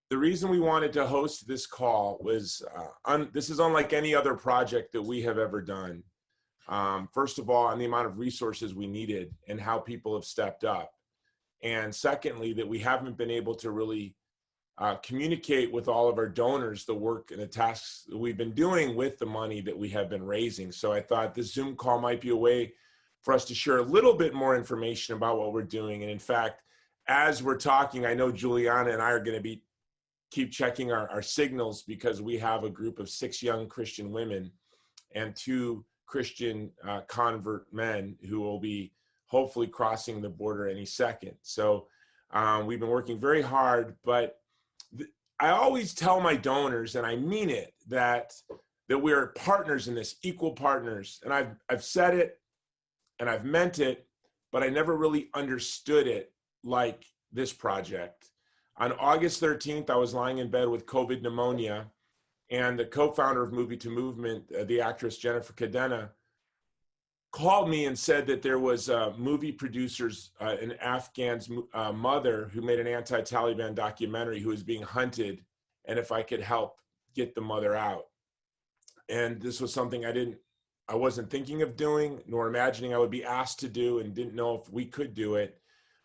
The reason we wanted to host this call was, this is unlike any other project that we have ever done. First of all, on the amount of resources we needed and how people have stepped up. And secondly, that we haven't been able to really communicate with all of our donors the work and the tasks that we've been doing with the money that we have been raising. So I thought this Zoom call might be a way for us to share a little bit more information about what we're doing. And in fact, as we're talking, I know Juliana and I are going to keep checking our signals, because we have a group of 6 young Christian women and 2 Christian convert men who will be hopefully crossing the border any second. So we've been working very hard, but I always tell my donors, and I mean it, that we're partners in this, equal partners. And I've said it and I've meant it, but I never really understood it like this project. On August 13th, I was lying in bed with COVID pneumonia, and the co-founder of Movie to Movement, the actress Jennifer Cadena, called me and said that there was movie producers, an Afghan's mother who made an anti-Taliban documentary who was being hunted, and if I could help get the mother out. And this was something I wasn't thinking of doing, nor imagining I would be asked to do, and didn't know if we could do it.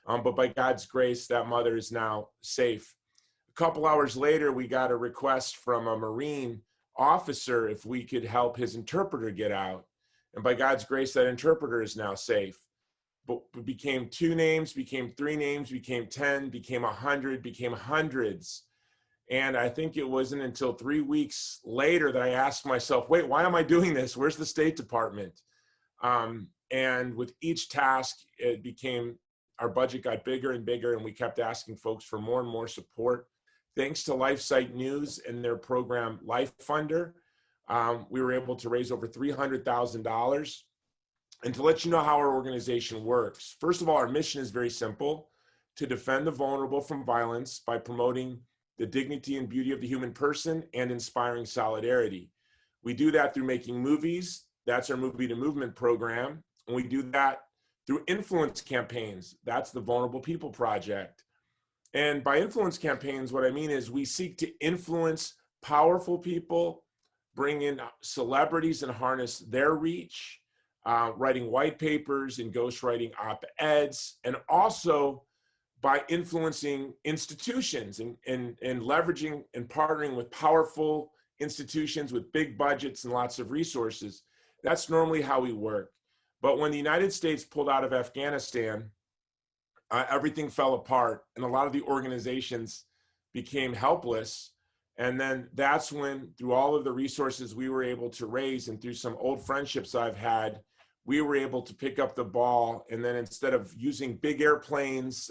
But by God's grace, that mother is now safe. A couple hours later, we got a request from a Marine officer if we could help his interpreter get out. And by God's grace, that interpreter is now safe. But it became 2 names, became 3 names, became 10, became 100, became hundreds. And I think it wasn't until 3 weeks later that I asked myself, wait, why am I doing this? Where's the State Department? And with each task, our budget got bigger and bigger, and we kept asking folks for more and more support. Thanks to LifeSite News and their program Life Funder, we were able to raise over $300,000. And to let you know how our organization works, first of all, our mission is very simple: to defend the vulnerable from violence by promoting the dignity and beauty of the human person and inspiring solidarity. We do that through making movies. That's our Movie to Movement program. And we do that through influence campaigns. That's the Vulnerable People Project. And by influence campaigns, what I mean is we seek to influence powerful people, bring in celebrities and harness their reach, writing white papers and ghostwriting op-eds, and also by influencing institutions and leveraging and partnering with powerful institutions with big budgets and lots of resources. That's normally how we work. But when the United States pulled out of Afghanistan, everything fell apart, and a lot of the organizations became helpless. And then that's when, through all of the resources we were able to raise, and through some old friendships I've had, we were able to pick up the ball. And then instead of using big airplanes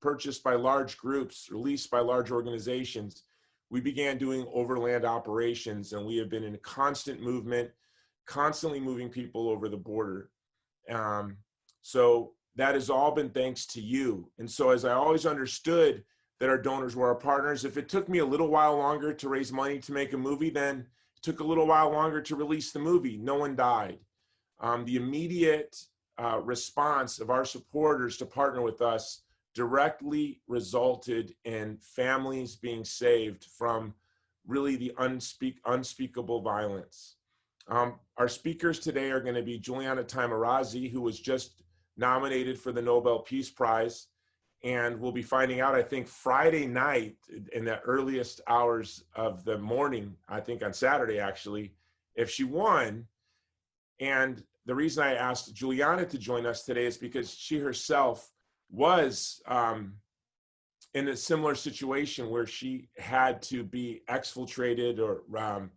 purchased by large groups, leased by large organizations, we began doing overland operations, and we have been in constant movement, constantly moving people over the border. So that has all been thanks to you. And so as I always understood that our donors were our partners, if it took me a little while longer to raise money to make a movie, then it took a little while longer to release the movie. No one died. The immediate response of our supporters to partner with us directly resulted in families being saved from really the unspeakable violence. Our speakers today are going to be Julianna Tamarazzi, who was just nominated for the Nobel Peace Prize, and we'll be finding out, I think, Friday night in the earliest hours of the morning, I think on Saturday actually, if she won. And the reason I asked Julianna to join us today is because she herself was in a similar situation where she had to be exfiltrated, or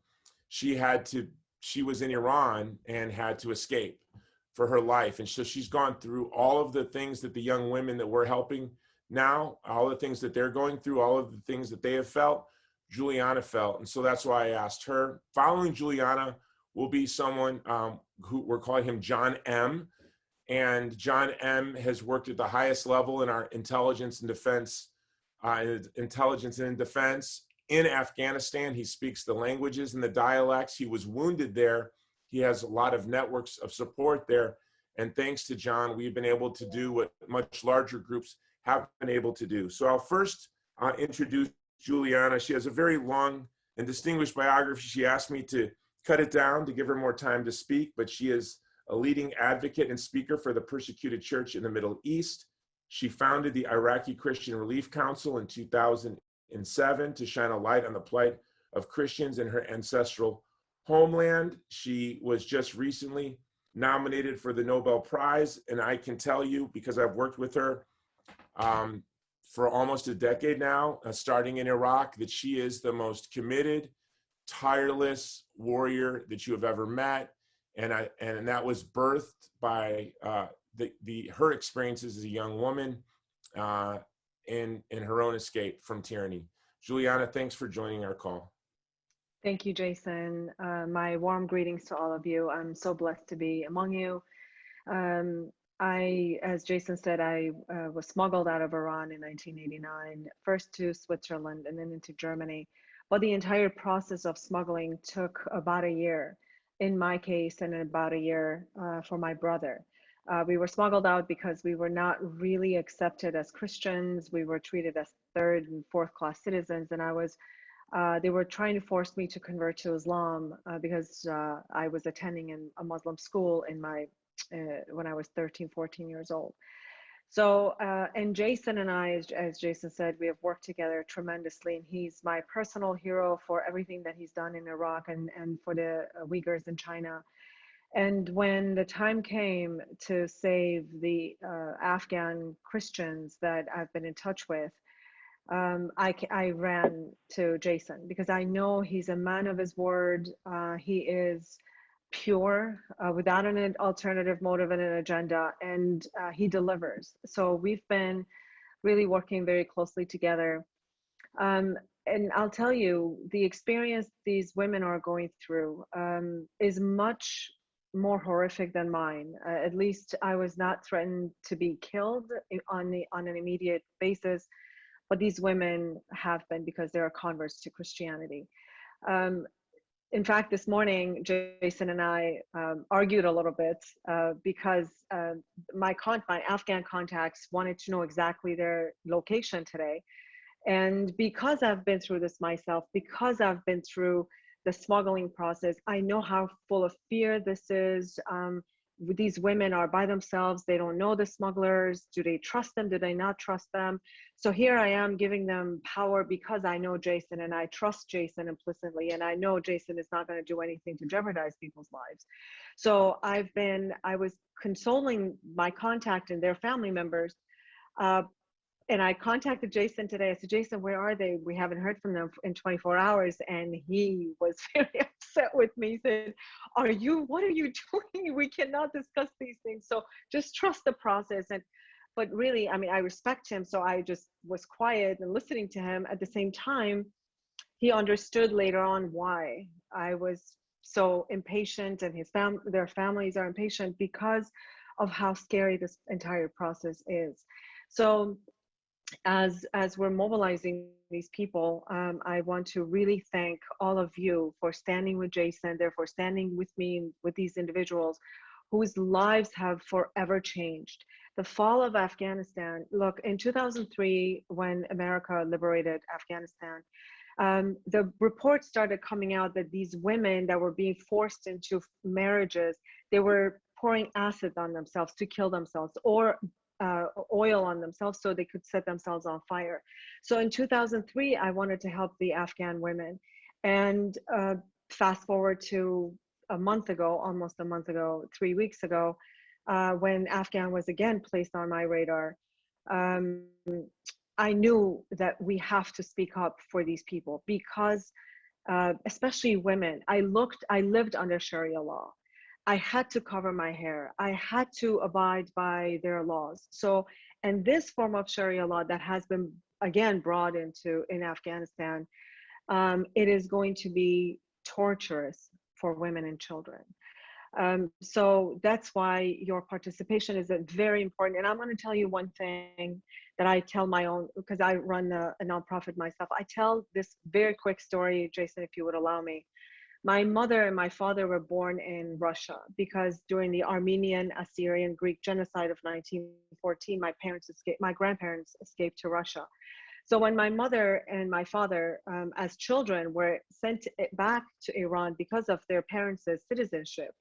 she was in Iran and had to escape for her life. And so she's gone through all of the things that the young women that we're helping now, all the things that they're going through, all of the things that they have felt, Julianna felt. And so that's why I asked her. Following Julianna will be someone who we're calling him John M. And John M. has worked at the highest level in our intelligence and defense, in Afghanistan. He speaks the languages and the dialects. He was wounded there. He has a lot of networks of support there. And thanks to John, we've been able to do what much larger groups have been able to do. So I'll first introduce Julianna. She has a very long and distinguished biography. She asked me to cut it down to give her more time to speak, but she is a leading advocate and speaker for the persecuted church in the Middle East. She founded the Iraqi Christian Relief Council in 2007 to shine a light on the plight of Christians in her ancestral homeland. She was just recently nominated for the Nobel Prize, and I can tell you, because I've worked with her for almost a decade now, starting in Iraq, that she is the most committed, tireless warrior that you have ever met, and that was birthed by her experiences as a young woman in her own escape from tyranny. Julianna, thanks for joining our call. Thank you, Jason. My warm greetings to all of you. I'm so blessed to be among you. As Jason said, I was smuggled out of Iran in 1989, first to Switzerland and then into Germany. But the entire process of smuggling took about a year in my case, and about a year for my brother. We were smuggled out because we were not really accepted as Christians. We were treated as third and fourth class citizens, and they were trying to force me to convert to Islam because I was attending a Muslim school when I was 13, 14 years old. So, and Jason and I, as Jason said, we have worked together tremendously, and he's my personal hero for everything that he's done in Iraq and for the Uyghurs in China. And when the time came to save the Afghan Christians that I've been in touch with, I ran to Jason because I know he's a man of his word. He is pure, without an alternative motive and an agenda, and he delivers. So we've been really working very closely together. And I'll tell you, the experience these women are going through is much more horrific than mine. At least I was not threatened to be killed on an immediate basis, but these women have been because they're converts to Christianity. In fact, this morning, Jason and I argued a little bit because my Afghan contacts wanted to know exactly their location today. And because I've been through this myself, because I've been through the smuggling process, I know how full of fear this is. These women are by themselves. They don't know the smugglers. Do they trust them? Do they not trust them? So here I am giving them power because I know Jason and I trust Jason implicitly. And I know Jason is not going to do anything to jeopardize people's lives. So I was consoling my contact and their family members. And I contacted Jason today. I said, Jason, where are they? We haven't heard from them in 24 hours. And he was very upset with me. He said, what are you doing? We cannot discuss these things. So just trust the process. But really, I mean, I respect him. So I just was quiet and listening to him. At the same time, he understood later on why I was so impatient, and their families are impatient because of how scary this entire process is. So as we're mobilizing these people, I want to really thank all of you for standing with Jason, therefore standing with me, with these individuals whose lives have forever changed. The fall of Afghanistan, look, in 2003, when America liberated Afghanistan, the reports started coming out that these women that were being forced into marriages, they were pouring acid on themselves to kill themselves, or oil on themselves so they could set themselves on fire. So in 2003, I wanted to help the Afghan women. And fast forward to almost a month ago, 3 weeks ago, when Afghan was again placed on my radar, I knew that we have to speak up for these people because especially women, I lived under Sharia law. I had to cover my hair. I had to abide by their laws. So, and this form of Sharia law that has been again brought in Afghanistan, it is going to be torturous for women and children. So that's why your participation is very important. And I'm going to tell you one thing that I tell my own, because I run a nonprofit myself. I tell this very quick story, Jason, if you would allow me. My mother and my father were born in Russia because during the Armenian, Assyrian, Greek genocide of 1914, my grandparents escaped to Russia. So when my mother and my father, as children, were sent back to Iran because of their parents' citizenship,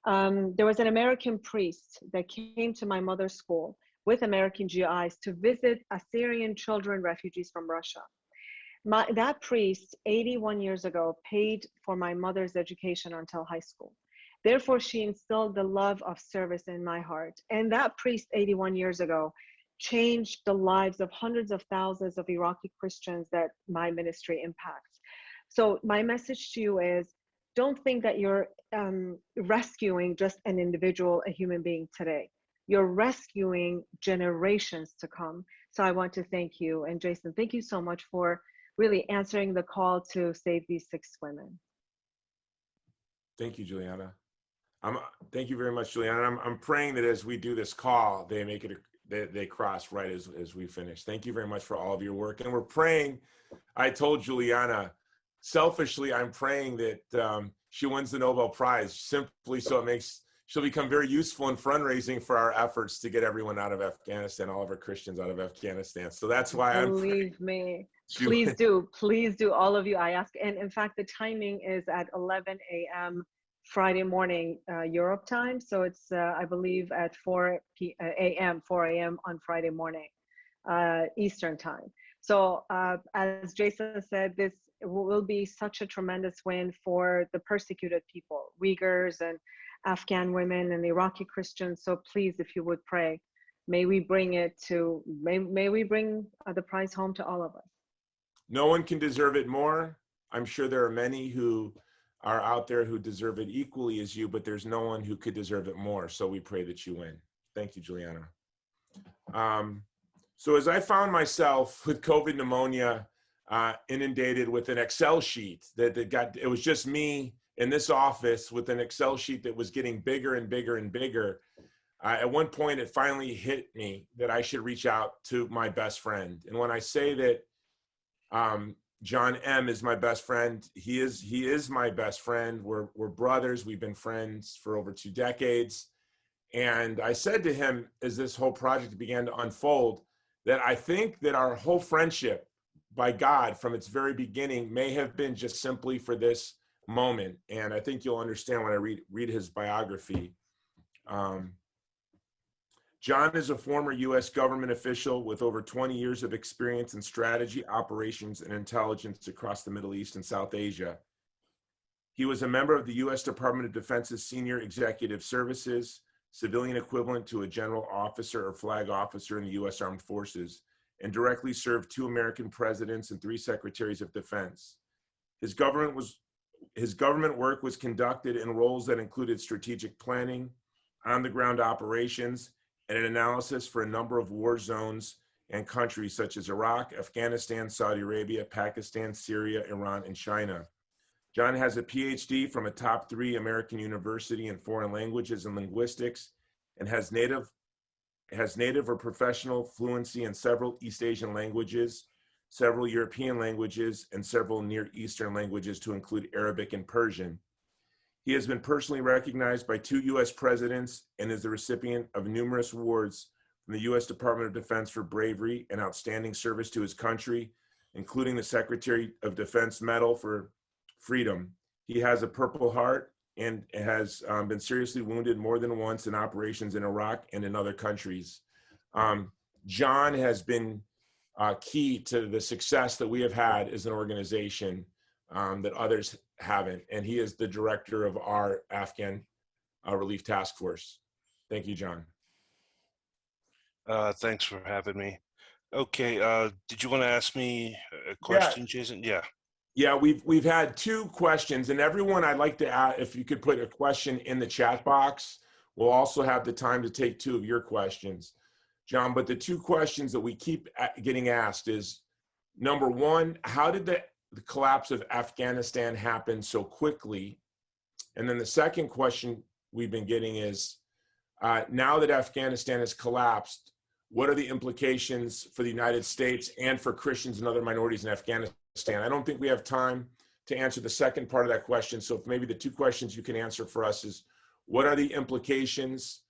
there was an American priest that came to my mother's school with American GIs to visit Assyrian children, refugees from Russia. That priest, 81 years ago, paid for my mother's education until high school. Therefore, she instilled the love of service in my heart. And that priest, 81 years ago, changed the lives of hundreds of thousands of Iraqi Christians that my ministry impacts. So my message to you is, don't think that you're rescuing just an individual, a human being today. You're rescuing generations to come. So I want to thank you. And Jason, thank you so much for really answering the call to save these 6 women. Thank you, Julianna. Thank you very much, Julianna. I'm praying that as we do this call, they make it, they cross right as we finish. Thank you very much for all of your work. And we're praying, I told Julianna, selfishly, I'm praying that she wins the Nobel Prize simply so she'll become very useful in fundraising for our efforts to get everyone out of Afghanistan, all of our Christians out of Afghanistan. So that's why Believe me, please do, all of you. I ask, and in fact, the timing is at 11 a.m. Friday morning, Europe time. So it's, I believe, at 4 a.m. on Friday morning, Eastern time. So as Jason said, this will be such a tremendous win for the persecuted people, Uyghurs and Afghan women and Iraqi Christians. So please, if you would pray, may we bring the prize home to all of us. No one can deserve it more. I'm sure there are many who are out there who deserve it equally as you, but there's no one who could deserve it more. So we pray that you win. Thank you, Julianna. So as I found myself with COVID pneumonia, inundated with an Excel sheet it was just me in this office with an Excel sheet that was getting bigger and bigger and bigger. At one point, it finally hit me that I should reach out to my best friend. And when I say that John M. is my best friend, he is my best friend. We're brothers. We've been friends for over 2 decades. And I said to him, as this whole project began to unfold, that I think that our whole friendship by God from its very beginning may have been just simply for this moment. And I think you'll understand when I read his biography. John is a former U.S. government official with over 20 years of experience in strategy, operations, and intelligence across the Middle East and South Asia. He was a member of the U.S. Department of Defense's Senior Executive Services, civilian equivalent to a general officer or flag officer in the U.S. Armed Forces, and directly served 2 American presidents and 3 secretaries of defense. His government work was conducted in roles that included strategic planning, on-the-ground operations, and an analysis for a number of war zones and countries such as Iraq, Afghanistan, Saudi Arabia, Pakistan, Syria, Iran, and China. John has a PhD from a top 3 American university in foreign languages and linguistics, and has native or professional fluency in several East Asian languages, several European languages, and several Near Eastern languages to include Arabic and Persian. He has been personally recognized by 2 U.S. presidents and is the recipient of numerous awards from the U.S. Department of Defense for bravery and outstanding service to his country, including the Secretary of Defense Medal for Freedom. He has a Purple Heart and has been seriously wounded more than once in operations in Iraq and in other countries. John has been key to the success that we have had as an organization that others haven't, and he is the director of our Afghan Relief Task Force. Thank you, John. Thanks for having me. Okay, did you want to ask me a question, Jason? Yeah, we've had 2 questions, and everyone, I'd like to add, if you could put a question in the chat box, we'll also have the time to take 2 of your questions, John. But the 2 questions that we keep getting asked is, number 1, how did the collapse of Afghanistan happen so quickly? And then the second question we've been getting is, now that Afghanistan has collapsed, what are the implications for the United States and for Christians and other minorities in Afghanistan? I don't think we have time to answer the second part of that question. So if maybe the 2 questions you can answer for us is, what are the implications,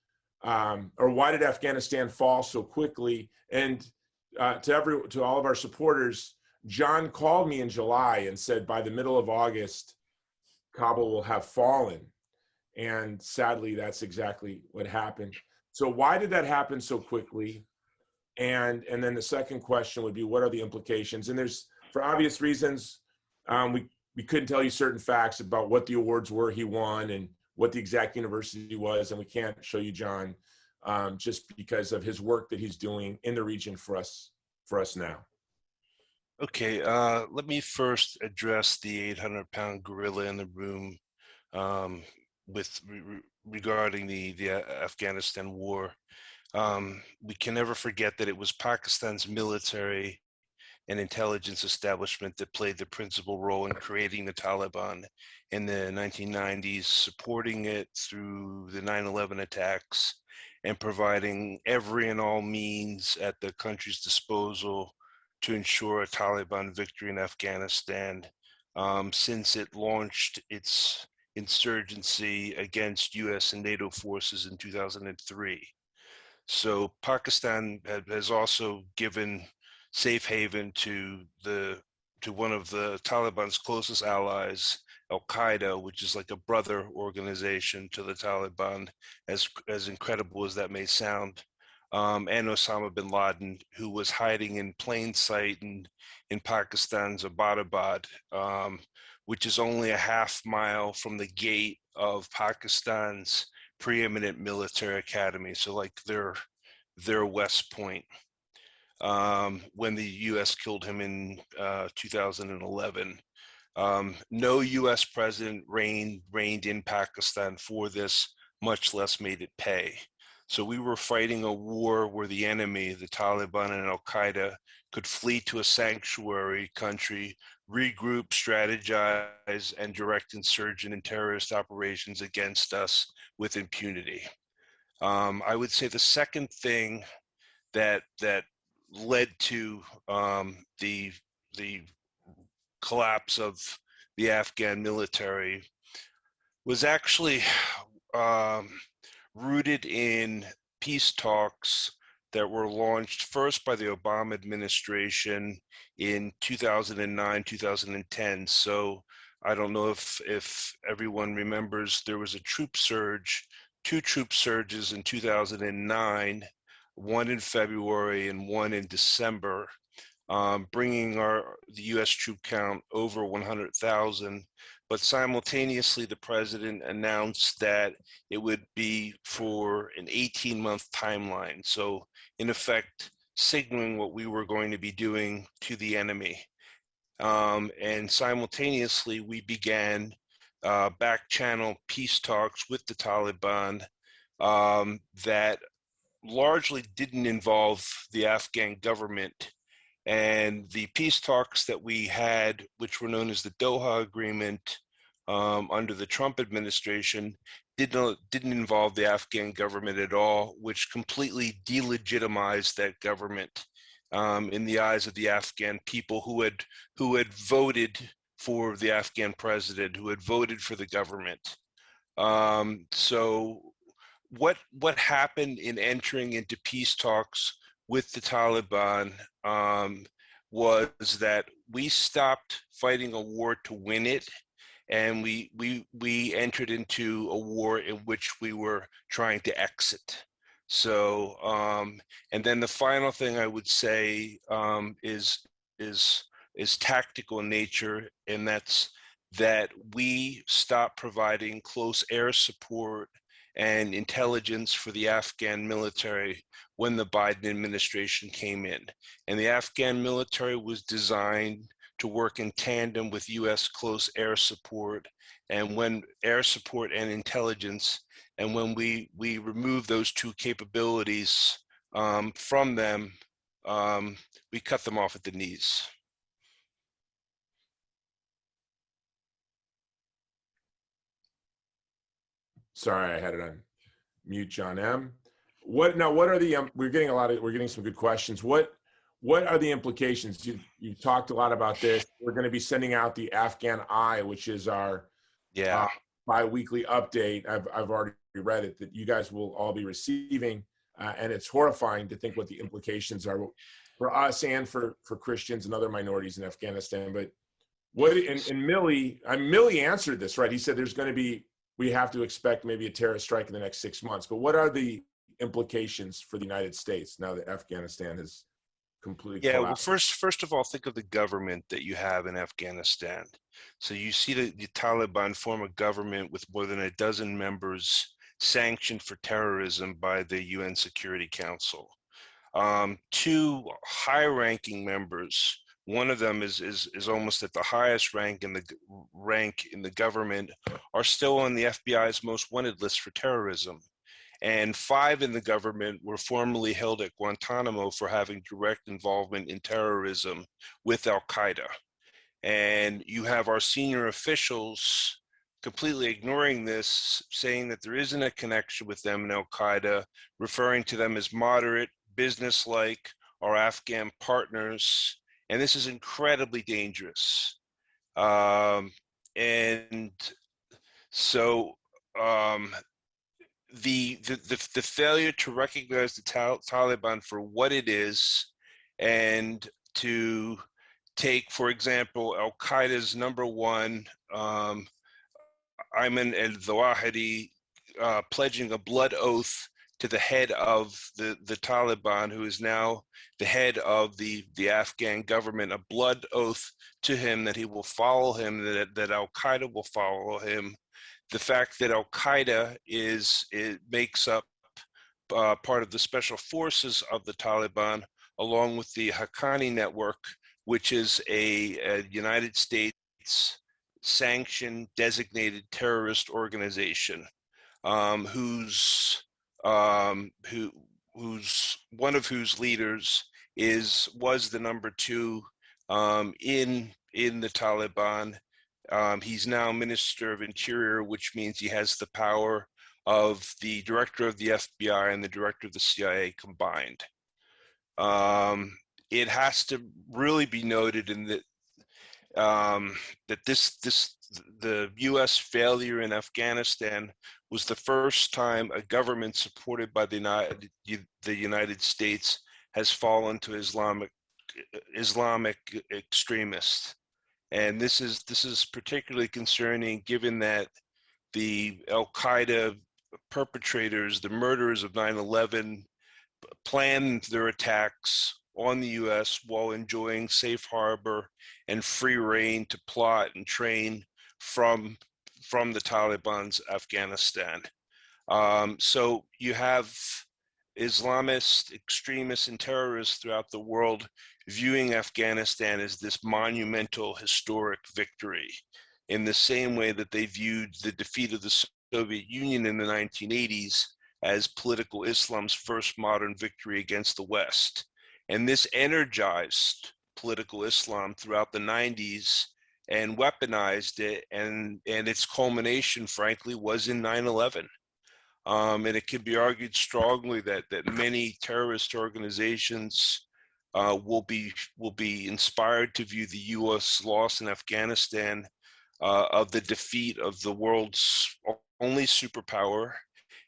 or why did Afghanistan fall so quickly? And to all of our supporters, John called me in July and said by the middle of August, Kabul will have fallen. And sadly, that's exactly what happened. So why did that happen so quickly? And then the second question would be, what are the implications? And there's, for obvious reasons, we couldn't tell you certain facts about what the awards were he won and what the exact university was, and we can't show you John just because of his work that he's doing in the region for us now. Okay, let me first address the 800-pound gorilla in the room regarding the Afghanistan war. We can never forget that it was Pakistan's military and intelligence establishment that played the principal role in creating the Taliban in the 1990s, supporting it through the 9/11 attacks and providing every and all means at the country's disposal to ensure a Taliban victory in Afghanistan since it launched its insurgency against US and NATO forces in 2003. So Pakistan has also given safe haven to one of the Taliban's closest allies, Al-Qaeda, which is like a brother organization to the Taliban, as incredible as that may sound, and Osama bin Laden, who was hiding in plain sight in Pakistan's Abbottabad, which is only a half mile from the gate of Pakistan's preeminent military academy. So like their West Point. When the U.S. killed him in 2011. No U.S. president reigned in Pakistan for this, much less made it pay. So we were fighting a war where the enemy, the Taliban and Al-Qaeda, could flee to a sanctuary country, regroup, strategize, and direct insurgent and terrorist operations against us with impunity. I would say the second thing that led to the collapse of the Afghan military was actually rooted in peace talks that were launched first by the Obama administration in 2009, 2010. So I don't know if everyone remembers, there was a troop surge, 2 troop surges in 2009, one in February and one in December, bringing the U.S. troop count over 100,000. But simultaneously, the president announced that it would be for an 18-month timeline. So in effect, signaling what we were going to be doing to the enemy. And simultaneously, we began back-channel peace talks with the Taliban that largely didn't involve the Afghan government. And the peace talks that we had, which were known as the Doha Agreement under the Trump administration, didn't involve the Afghan government at all, which completely delegitimized that government in the eyes of the Afghan people who had voted for the Afghan president, who had voted for the government. So what happened in entering into peace talks with the Taliban was that we stopped fighting a war to win it, and we entered into a war in which we were trying to exit. So and then the final thing I would say is tactical in nature, and that's that we stopped providing close air support and intelligence for the Afghan military when the Biden administration came in. And the Afghan military was designed to work in tandem with US close air support, and when air support and intelligence, and when we removed those two capabilities from them, we cut them off at the knees. Sorry, I had it on mute, John M. What are the we're getting some good questions. What are the implications? You talked a lot about this. We're going to be sending out the Afghan Eye, which is our bi-weekly update. I've already read it, that you guys will all be receiving, and it's horrifying to think what the implications are. for us and for Christians and other minorities in Afghanistan. But what, and Milley answered this, right? He said we have to expect maybe a terrorist strike in the next 6 months. But what are the implications for the United States now that Afghanistan has completely collapsed? Well, first of all, think of the government that you have in Afghanistan. So you see the Taliban form a government with more than a dozen members sanctioned for terrorism by the UN Security Council. Two high-ranking members, one of them is almost at the highest rank in the government, are still on the FBI's most wanted list for terrorism. And 5 in the government were formerly held at Guantanamo for having direct involvement in terrorism with Al-Qaeda. And you have our senior officials completely ignoring this, saying that there isn't a connection with them and Al-Qaeda, referring to them as moderate, business-like, our Afghan partners. And this is incredibly dangerous. And so the failure to recognize the Taliban for what it is, and to take, for example, Al-Qaeda's #1, Ayman al-Zawahiri, pledging a blood oath to the head of the Taliban, who is now the head of the Afghan government, a blood oath to him that he will follow him, that Al-Qaeda will follow him. The fact that Al-Qaeda makes up part of the special forces of the Taliban, along with the Haqqani network, which is a United States sanctioned designated terrorist organization, whose one of whose leaders was the #2 in the Taliban. He's now Minister of Interior, which means he has the power of the director of the FBI and the director of the CIA combined. It has to really be noted in that the U.S. failure in Afghanistan was the first time a government supported by the United States has fallen to Islamic extremists. And this is particularly concerning, given that the Al-Qaeda perpetrators, the murderers of 9/11, planned their attacks on the U.S. while enjoying safe harbor and free reign to plot and train from the Taliban's Afghanistan. So you have Islamist extremists and terrorists throughout the world viewing Afghanistan as this monumental historic victory, in the same way that they viewed the defeat of the Soviet Union in the 1980s as political Islam's first modern victory against the West. And this energized political Islam throughout the 90s and weaponized it, and its culmination, frankly, was in 9/11. And it can be argued strongly that many terrorist organizations will be inspired to view the U.S. loss in Afghanistan of the defeat of the world's only superpower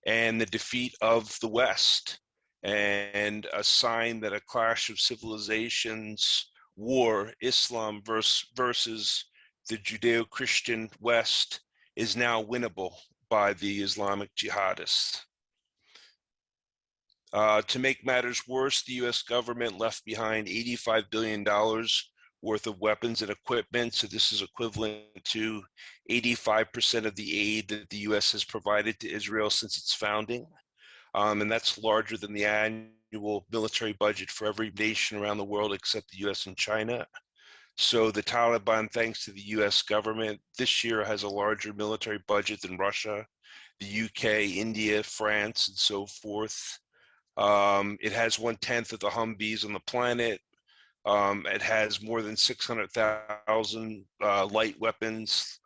and the defeat of the West, and a sign that a clash of civilizations war, Islam versus the Judeo-Christian West, is now winnable by the Islamic jihadists. To make matters worse, the US government left behind $85 billion worth of weapons and equipment. So this is equivalent to 85% of the aid that the US has provided to Israel since its founding. And that's larger than the annual military budget for every nation around the world except the US and China. So the Taliban, thanks to the US government, this year has a larger military budget than Russia, the UK, India, France, and so forth. It has 1/10 of the Humvees on the planet. It has more than 600,000 light weapons,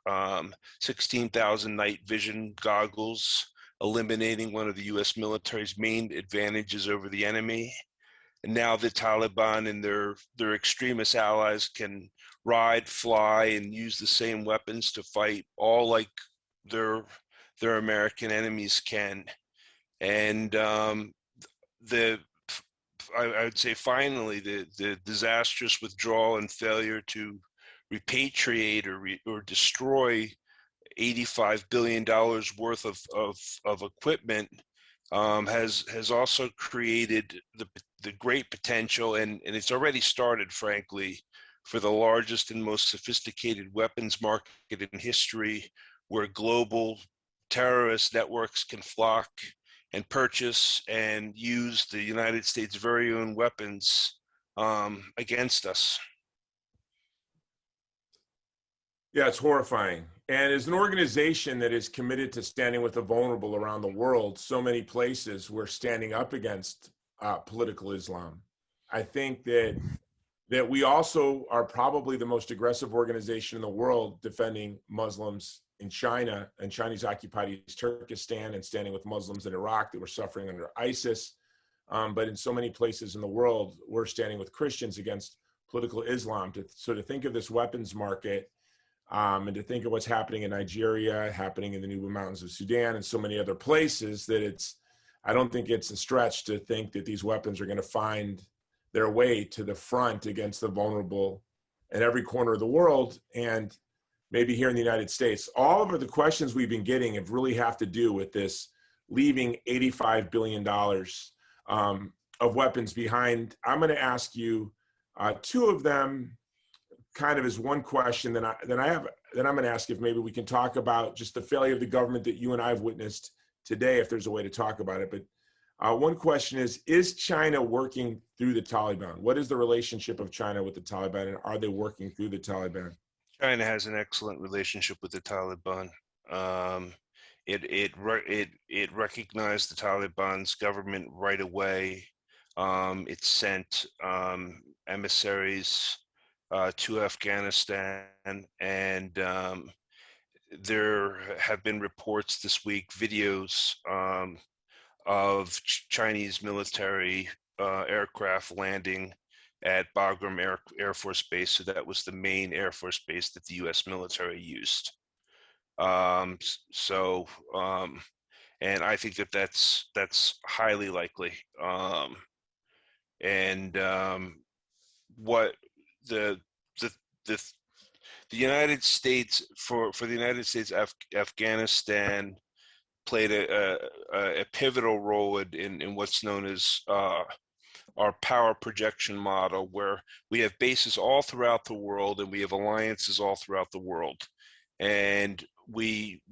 16,000 night vision goggles, eliminating one of the US military's main advantages over the enemy. And now the Taliban and their extremist allies can ride, fly, and use the same weapons to fight, all like their American enemies can. And the I would say finally the disastrous withdrawal and failure to repatriate or destroy $85 billion worth of equipment has also created the great potential, and it's already started, frankly, for the largest and most sophisticated weapons market in history, where global terrorist networks can flock and purchase and use the United States' very own weapons against us. Yeah, it's horrifying. And as an organization that is committed to standing with the vulnerable around the world, so many places we're standing up against political Islam. I think that we also are probably the most aggressive organization in the world defending Muslims in China and Chinese occupied East Turkestan, and standing with Muslims in Iraq that were suffering under ISIS. But in so many places in the world, we're standing with Christians against political Islam. So to think of this weapons market, and to think of what's happening in Nigeria, happening in the Nuba Mountains of Sudan, and so many other places, I don't think it's a stretch to think that these weapons are going to find their way to the front against the vulnerable in every corner of the world, and maybe here in the United States. All of the questions we've been getting have to do with this leaving $85 billion of weapons behind. I'm going to ask you two of them kind of as one question. Then I'm going to ask if maybe we can talk about just the failure of the government that you and I have witnessed today, if there's a way to talk about it. But one question is China working through the Taliban? What is the relationship of China with the Taliban, and are they working through the Taliban? China has an excellent relationship with the Taliban. It recognized the Taliban's government right away. It sent emissaries to Afghanistan, and there have been reports this week, videos of Chinese military aircraft landing at Bagram Air Force Base. So that was the main Air Force base that the U.S. military used. And I think that that's highly likely. What the United States, for the United States, Afghanistan played a pivotal role in what's known as our power projection model, where we have bases all throughout the world and we have alliances all throughout the world, and we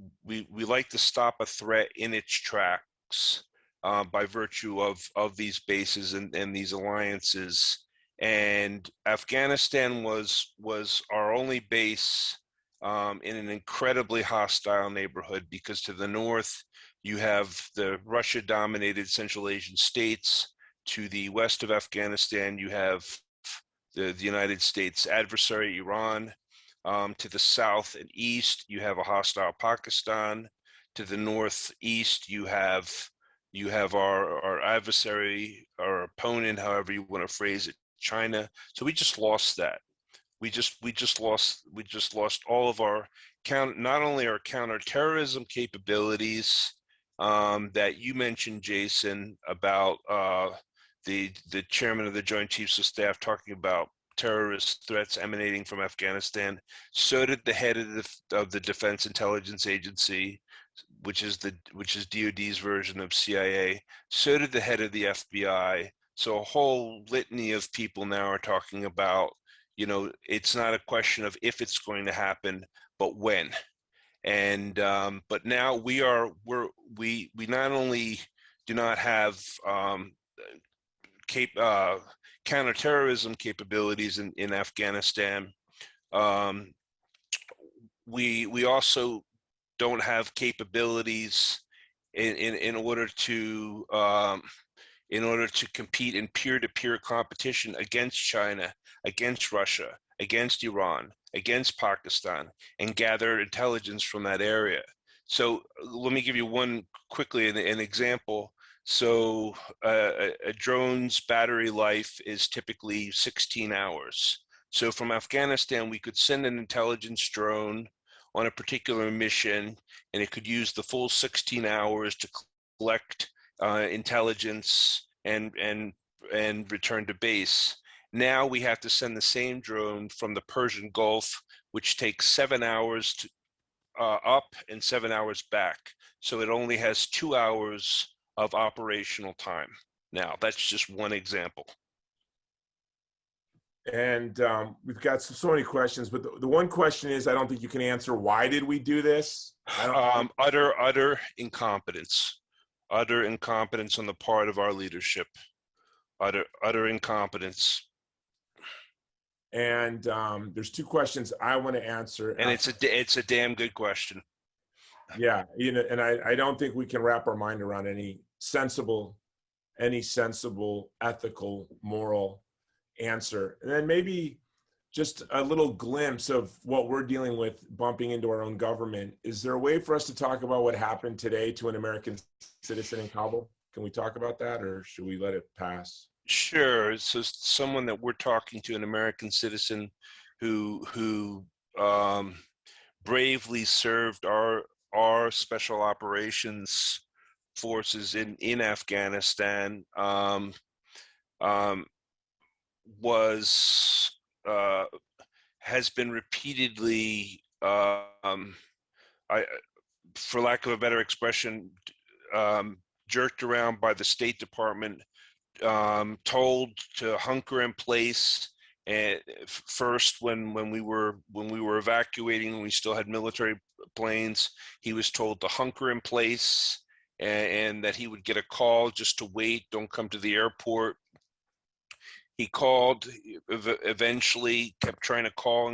like to stop a threat in its tracks by virtue of these bases and these alliances. And Afghanistan was our only base in an incredibly hostile neighborhood, because to the north you have the Russia-dominated Central Asian states. To the west of Afghanistan you have the United States adversary, Iran. To the south and east you have a hostile Pakistan. To the northeast you have our adversary, our opponent, however you want to phrase it, China. So we just lost that. We just lost all of our not only our counterterrorism capabilities that you mentioned, Jason, about the chairman of the Joint Chiefs of Staff talking about terrorist threats emanating from Afghanistan. So did the head of the Defense Intelligence Agency, which is DoD's version of CIA. So did the head of the FBI. So a whole litany of people now are talking about, it's not a question of if it's going to happen, but when. And but now we not only do not have counterterrorism capabilities in Afghanistan, we also don't have capabilities in order to compete in peer-to-peer competition against China, against Russia, against Iran, against Pakistan, and gather intelligence from that area. So let me give you an example. So a drone's battery life is typically 16 hours. So from Afghanistan, we could send an intelligence drone on a particular mission, and it could use the full 16 hours to collect intelligence and return to base. Now we have to send the same drone from the Persian Gulf, which takes 7 hours to, up and 7 hours back. So it only has 2 hours of operational time. Now, that's just one example. And we've got so many questions, but the one question is, I don't think you can answer, why did we do this? Utter incompetence. Utter incompetence on the part of our leadership. Utter incompetence. And there's two questions I want to answer. And it's a damn good question. Yeah, you know, and I don't think we can wrap our mind around any sensible, ethical, moral answer. And then maybe just a little glimpse of what we're dealing with bumping into our own government. Is there a way for us to talk about what happened today to an American citizen in Kabul? Can we talk about that, or should we let it pass? Sure. So someone that we're talking to, an American citizen who bravely served our special operations forces in Afghanistan, has been repeatedly, for lack of a better expression, jerked around by the State Department, told to hunker in place. And first, when we were evacuating, we still had military planes. He was told to hunker in place, and that he would get a call just to wait. Don't come to the airport. He called. Eventually, kept trying to call,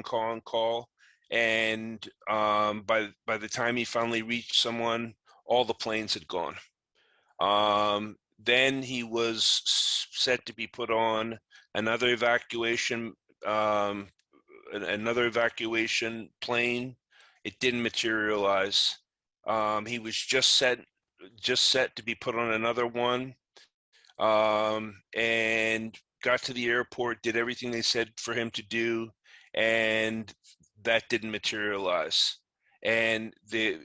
and by the time he finally reached someone, all the planes had gone. Then he was set to be put on another evacuation plane. It didn't materialize. He was just set to be put on another one, and got to the airport, did everything they said for him to do, and that didn't materialize. And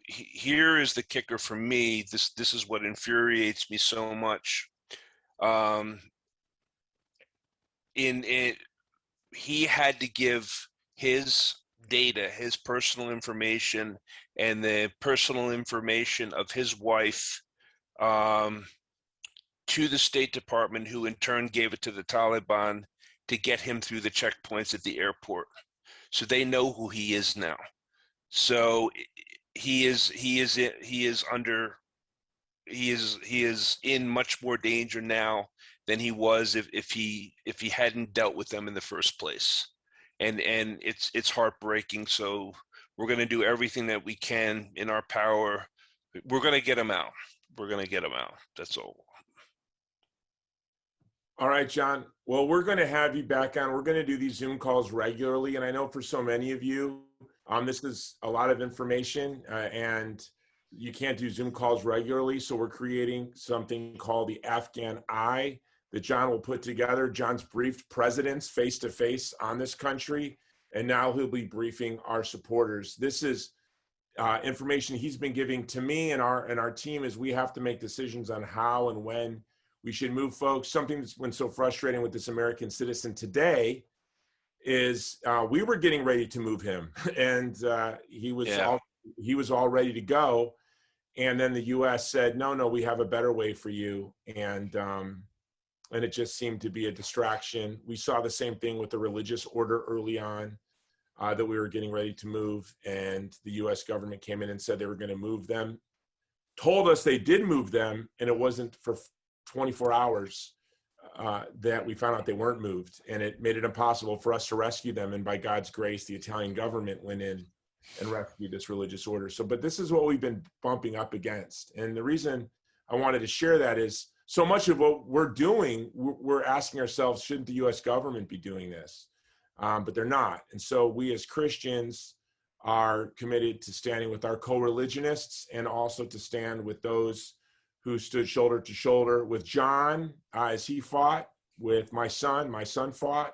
here is the kicker for me. This is what infuriates me so much. He had to give his data, his personal information, and the personal information of his wife to the State Department, who in turn gave it to the Taliban to get him through the checkpoints at the airport. So they know who he is now. So he is in much more danger now than he was if he hadn't dealt with them in the first place. And it's heartbreaking. So we're going to do everything that we can in our power. We're going to get him out. That's all. All right, John. Well, we're going to have you back on. We're going to do these Zoom calls regularly. And I know for so many of you, this is a lot of information, and you can't do Zoom calls regularly. So we're creating something called the Afghan Eye that John will put together. John's briefed presidents face-to-face on this country, and now he'll be briefing our supporters. This is information he's been giving to me and our team, as we have to make decisions on how and when we should move folks. Something that's been so frustrating with this American citizen today is we were getting ready to move him, and he was all ready to go, and then the U.S. said, no, we have a better way for you, and it just seemed to be a distraction. We saw the same thing with the religious order early on, that we were getting ready to move, and the U.S. government came in and said they were going to move them, told us they did move them, and it wasn't for 24 hours that we found out they weren't moved, and it made it impossible for us to rescue them. And by God's grace, the Italian government went in and rescued this religious order. So, but this is what we've been bumping up against. And the reason I wanted to share that is so much of what we're doing, we're asking ourselves, shouldn't the U.S. government be doing this? But they're not. And so we as Christians are committed to standing with our co-religionists, and also to stand with those who stood shoulder to shoulder with John as he fought, with my son fought.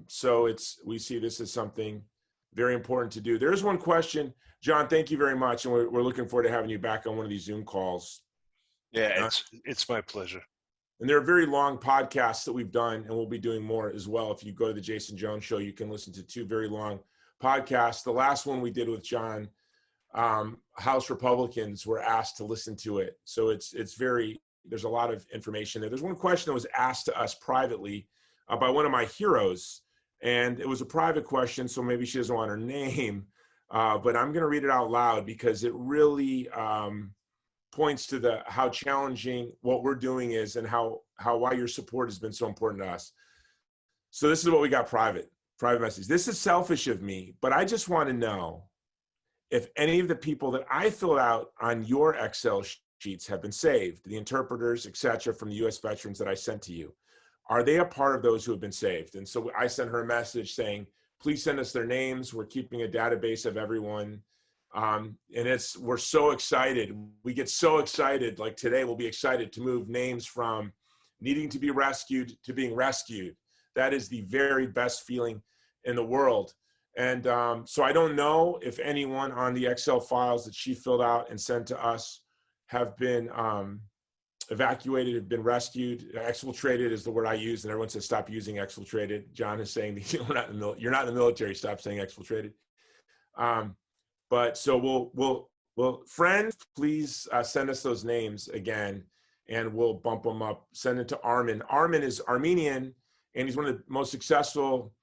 So we see this as something very important to do. There is one question. John, thank you very much. And we're looking forward to having you back on one of these Zoom calls. Yeah, it's my pleasure. And there are very long podcasts that we've done, and we'll be doing more as well. If you go to the Jason Jones Show, you can listen to 2 very long podcasts. The last one we did with John, House Republicans were asked to listen to it. So there's a lot of information there. There's one question that was asked to us privately by one of my heroes, and it was a private question, so maybe she doesn't want her name, but I'm going to read it out loud because it really points to how challenging what we're doing is, and why your support has been so important to us. So this is what we got private message. This is selfish of me, but I just want to know if any of the people that I filled out on your Excel sheets have been saved, the interpreters, etc., from the U.S. veterans that I sent to you. Are they a part of those who have been saved? And so I sent her a message saying, please send us their names. We're keeping a database of everyone. And we're so excited. We get so excited, like today we'll be excited to move names from needing to be rescued to being rescued. That is the very best feeling in the world. And so I don't know if anyone on the Excel files that she filled out and sent to us have been evacuated, have been rescued. Exfiltrated is the word I use, and everyone says stop using exfiltrated. John is saying you're not in the military, stop saying exfiltrated. But so we'll friends, please send us those names again, and we'll bump them up. Send it to Armin. Armin is Armenian, and he's one of the most successful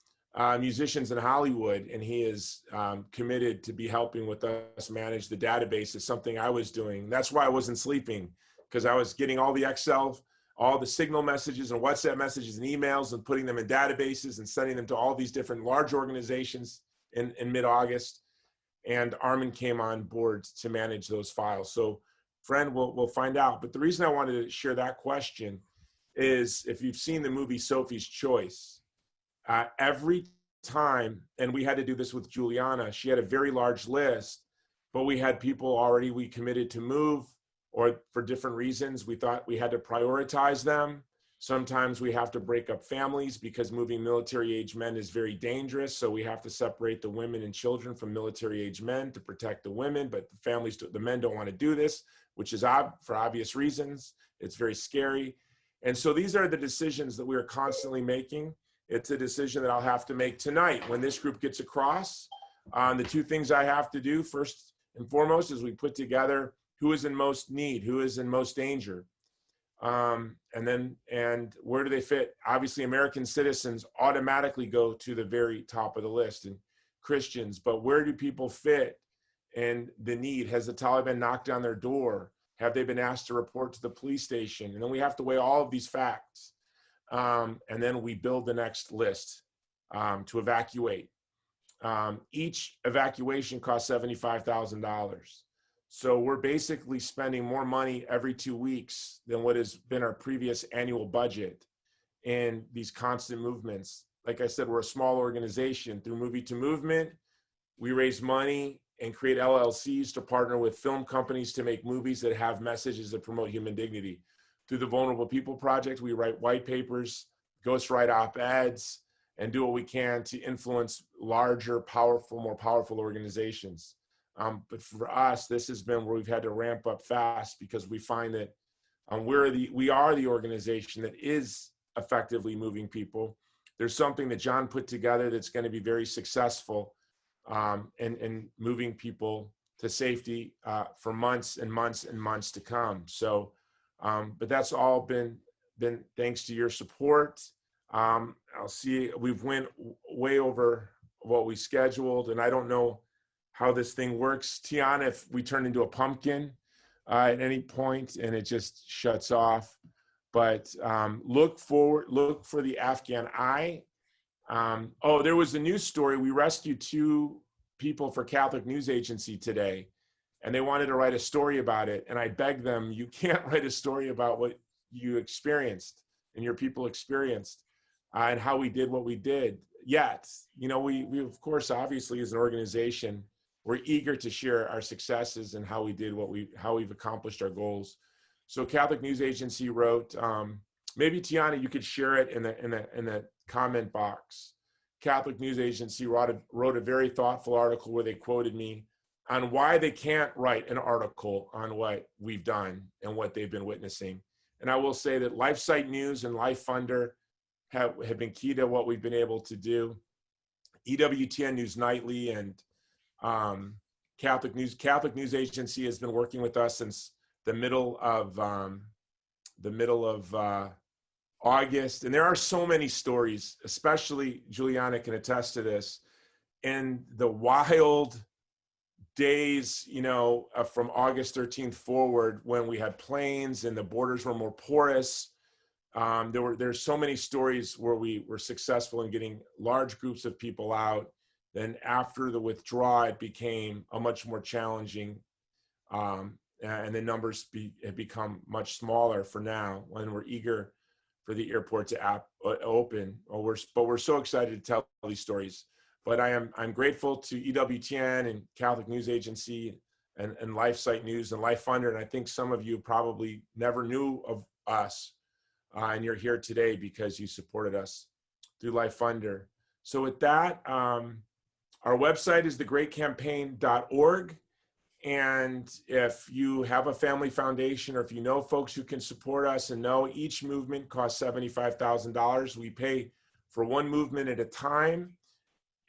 musicians in Hollywood, and he is committed to be helping with us manage the database. Is something I was doing. That's why I wasn't sleeping, because I was getting all the Excel, all the Signal messages and WhatsApp messages and emails, and putting them in databases and sending them to all these different large organizations in mid-August. And Armin came on board to manage those files. So, friend, we'll find out. But the reason I wanted to share that question is, if you've seen the movie Sophie's Choice, every time, and we had to do this with Julianna, she had a very large list, but we had people already we committed to move, or for different reasons, we thought we had to prioritize them. Sometimes we have to break up families because moving military age men is very dangerous. So we have to separate the women and children from military age men to protect the women, but the men don't want to do this, which is for obvious reasons. It's very scary. And so these are the decisions that we are constantly making. It's a decision that I'll have to make tonight when this group gets across. The 2 things I have to do, first and foremost, is we put together who is in most need, who is in most danger. And where do they fit? Obviously, American citizens automatically go to the very top of the list, and Christians, but where do people fit in the need? Has the Taliban knocked on their door? Have they been asked to report to the police station? And then we have to weigh all of these facts. And then we build the next list to evacuate. Each evacuation costs $75,000. So we're basically spending more money every 2 weeks than what has been our previous annual budget in these constant movements. Like I said, we're a small organization. Through Movie to Movement, we raise money and create LLCs to partner with film companies to make movies that have messages that promote human dignity. Through the Vulnerable People Project, we write white papers, ghostwrite op-eds, and do what we can to influence larger, more powerful organizations. But for us, this has been where we've had to ramp up fast, because we find that we are the organization that is effectively moving people. There's something that John put together that's going to be very successful in moving people to safety for months and months and months to come. So, but that's all been thanks to your support. I'll see, we've went way over what we scheduled, and I don't know how this thing works, Tiana, if we turn into a pumpkin at any point and it just shuts off. But look for the Afghan Eye. There was a news story. We rescued 2 people for Catholic News Agency today, and they wanted to write a story about it. And I begged them, you can't write a story about what you experienced and your people experienced and how we did what we did. Yet, we of course, obviously, as an organization, we're eager to share our successes and how we've accomplished our goals. So Catholic News Agency wrote, maybe Tiana, you could share it in the comment box. Catholic News Agency wrote a very thoughtful article where they quoted me on why they can't write an article on what we've done and what they've been witnessing. And I will say that LifeSite News and LifeFunder have been key to what we've been able to do. EWTN News Nightly and Catholic News Agency has been working with us since the middle of August. And there are so many stories, especially Julianna can attest to this, in the wild days, from August 13th forward, when we had planes and the borders were more porous. There's so many stories where we were successful in getting large groups of people out. Then after the withdrawal, it became a much more challenging, and the numbers have become much smaller for now, when we're eager for the airport to open. But we're so excited to tell these stories. But I'm grateful to EWTN and Catholic News Agency and LifeSite News and LifeFunder. And I think some of you probably never knew of us, and you're here today because you supported us through LifeFunder. So with that, our website is thegreatcampaign.org. And if you have a family foundation, or if you know folks who can support us, and know each movement costs $75,000, we pay for one movement at a time.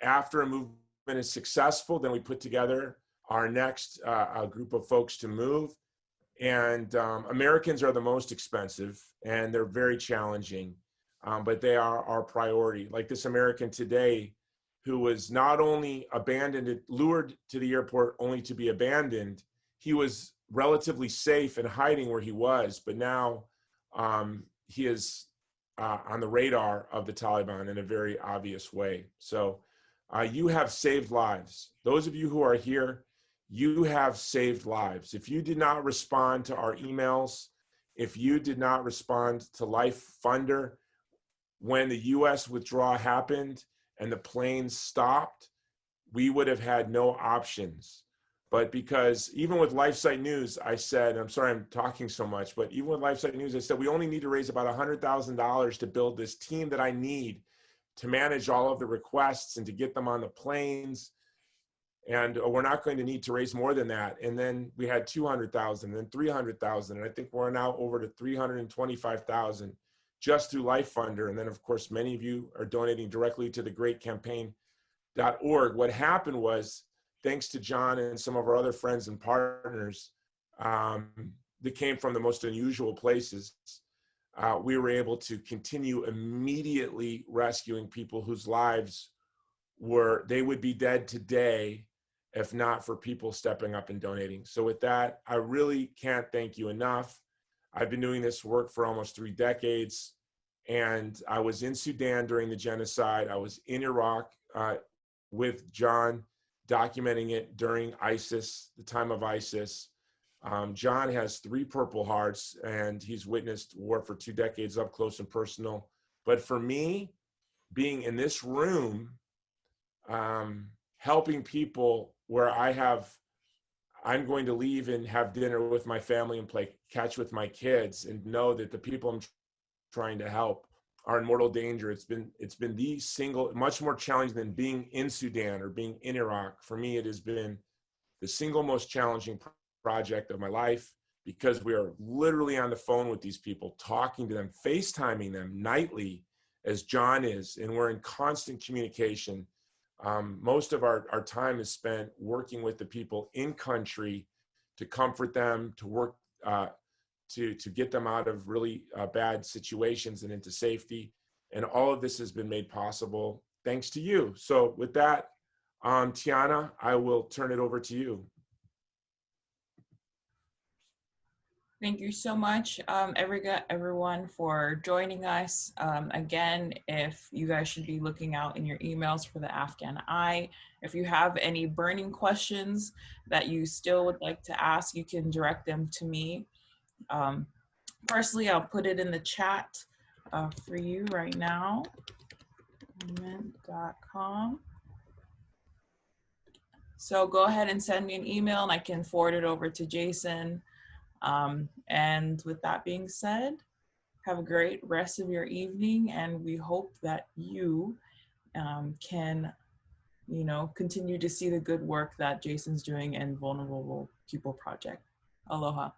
After a movement is successful, then we put together our next group of folks to move. And Americans are the most expensive, and they're very challenging, but they are our priority. Like this American today, who was not only abandoned, lured to the airport only to be abandoned. He was relatively safe and hiding where he was, but now he is on the radar of the Taliban in a very obvious way. So you have saved lives. Those of you who are here, you have saved lives. If you did not respond to our emails, if you did not respond to LifeFunder when the US withdrawal happened and the planes stopped, we would have had no options. But because even with LifeSite News, I said, I'm sorry I'm talking so much, but even with LifeSite News, I said, we only need to raise about $100,000 to build this team that I need to manage all of the requests and to get them on the planes. And we're not going to need to raise more than that. And then we had 200,000, then 300,000. And I think we're now over to 325,000 just through LifeFunder. And then of course, many of you are donating directly to thegreatcampaign.org. What happened was, thanks to John and some of our other friends and partners that came from the most unusual places, we were able to continue immediately rescuing people whose lives they would be dead today if not for people stepping up and donating. So with that, I really can't thank you enough. I've been doing this work for almost 3 decades, and I was in Sudan during the genocide. I was in Iraq with John, documenting it during ISIS, the time of ISIS. John has 3 Purple Hearts, and he's witnessed war for 2 decades up close and personal. But for me, being in this room, helping people where I'm going to leave and have dinner with my family and play catch with my kids, and know that the people I'm trying to help are in mortal danger. It's been the single, much more challenging than being in Sudan or being in Iraq. For me, it has been the single most challenging project of my life, because we are literally on the phone with these people, talking to them, FaceTiming them nightly, as John is, and we're in constant communication. Most of our time is spent working with the people in country to comfort them, to work to get them out of really bad situations and into safety. And all of this has been made possible thanks to you. So with that, Tiana, I will turn it over to you. Thank you so much, everyone, for joining us. Again, if you guys should be looking out in your emails for the Afghan Eye. If you have any burning questions that you still would like to ask, you can direct them to me. Personally, I'll put it in the chat for you right now. Movement.com. So go ahead and send me an email, and I can forward it over to Jason. And with that being said, have a great rest of your evening, and we hope that you can, continue to see the good work that Jason's doing in Vulnerable People Project. Aloha.